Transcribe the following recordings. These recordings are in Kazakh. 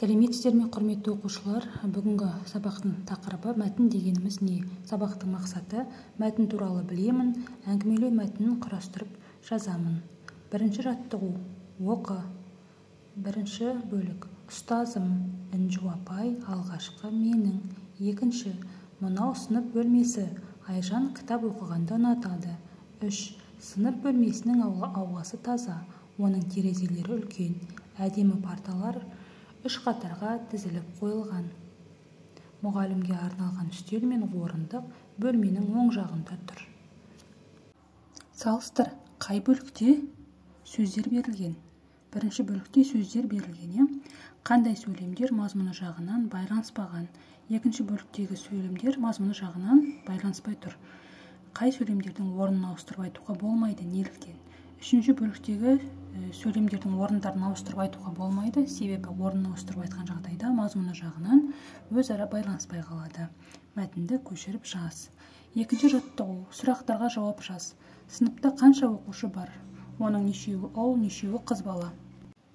Сәлеметсіздер ме, құрметті оқушылар? Бүгінгі сабақтың тақырыбы мәтін дегеніміз не? Сабақтың мақсаты мәтін туралы білемін, әңгімелеу мәтінін құрастырып жазамын. Бірінші жаттығу оқы. Бірінші бөлік ұстазым, Інжу апай, алғашқы менің. Екінші, мынау сынып бөлмесі, Айжан кітап оқығанды ұнатады. 3. Сынып бөлмесінің ауасы таза, оның терезелері үлкен, әдемі парталар 3 қатарға тізіліп қойылған. Мұғалімге арналған үстел мен орындық бөлменің оң жағында тұр. Салыстыр, қай бөлікте сөздер берілген? Бірінші бөлікте сөздер берілген. Қандай сөйлемдер мазмұны жағынан байланыспаған? Екінші бөліктегі сөйлемдер мазмұны жағынан байланыспай тұр. Қай сөйлемдердің орнын ауыстырып айтуға болмайды, неліктен? Үшінші бөліктегі сөйлемдердің орындарын ауыстырып айтуға болмайды, себебі орнын ауыстырып айтқан жағдайда мазмұны жағынан өзара байланыспай қалады. Мәтінді көшіріп жаз. Екінші жаттығу, сұрақтарға жауап жаз. Сыныпта қанша оқушы бар? Оның нешеуі ұл, нешеуі қыз бала?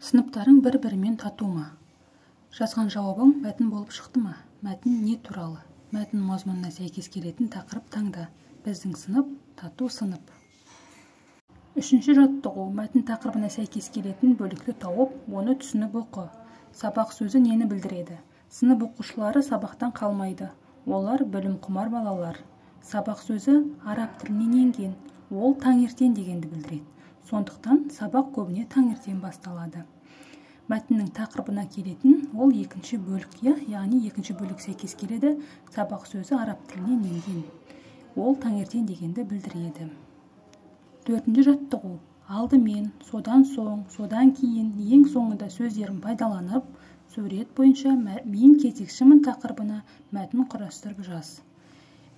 Сыныптарың бір-бірімен тату ма? Жазған жауабың мәтін болып шықты ма? Мәтін не туралы? Мәтін мазмұнына сәйкес келетін тақырып таңда. Біздің сынып тату сынып. Үшінші жаттығу, мәтін тақырыбына сәйкес келетін бөлікті тауып, оны түсініп оқы. Сабақ сөзі нені білдіреді? Сынып оқушылары сабақтан қалмайды. Олар білім құмар балалар. Сабақ сөзі араб тілінен енген. Ол таңертең дегенді білдіреді. Сондықтан сабақ көбіне таңертең басталады. Мәтіннің тақырыбына келетін ол екінші бөлік, яғни екінші бөлік сәйкес келеді. Сабақ сөзі араб тілінен енген. Ол таңертең дегенді білдіреді. Төртінші жаттығу, алдымен, содан соң, содан кейін, ең соңында сөздерін пайдаланып, сурет бойынша мен кезекшімін тақырыбына мәтін құрастырып жаз.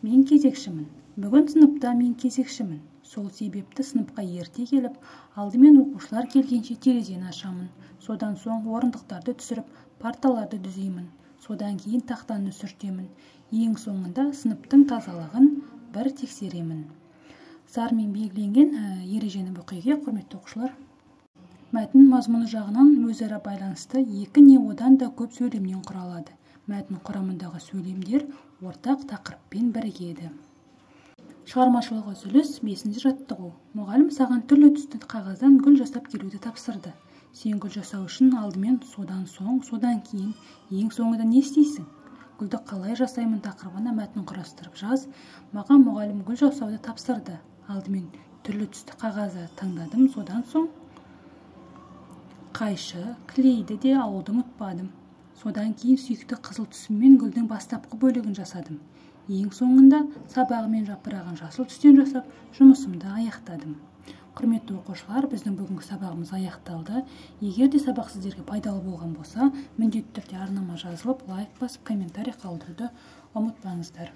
Мен кезекшімін. Бүгін сыныпта мен кезекшімін. Сол себепті сыныпқа ерте келіп, алдымен оқушылар келгенше терезені ашамын. Содан соң орындықтарды түсіріп, парталарды дүзеймін. Содан кейін тақтаны сүртемін. Ең соңында сыныптың тазалығын бір тексеремін. Зармен белгіленген ережені оқиға, құрметті оқушылар. Мәтін мазмұны жағынан өзара байланысты екі не одан да көп сөйлемнен құралады. Мәтін құрамындағы сөйлемдер ортақ тақырыппен бірігеді. Шығармашылық үзіліс. 5-ші жаттығу. Мұғалім саған түрлі түсті қағаздан гүл жасап келуді тапсырды. Сен гүл жасау үшін алдымен, содан соң, содан кейін, ең соңында не істейсің? Гүлді қалай жасаймын тақырыбына мәтін құрастырып жаз. Маған мұғалім гүл жасауды тапсырды. Алдымен түрлі түсті қағазды таңдадым, содан соң қайшы, клейді де алуды ұмытпадым. Содан кейін сүйікті қызыл түсіммен гүлдің бастапқы бөлігін жасадым. Ең соңында сабағы мен жапырағын жасыл түстен жасап, жұмысымды аяқтадым. Құрметті оқушылар, біздің бүгінгі сабағымыз аяқталды. Егер де сабақ сіздерге пайдалы болған болса, міндетті түрде арнама жазылып, лайк басып, комментарий қалдыруды ұмытпаңыздар.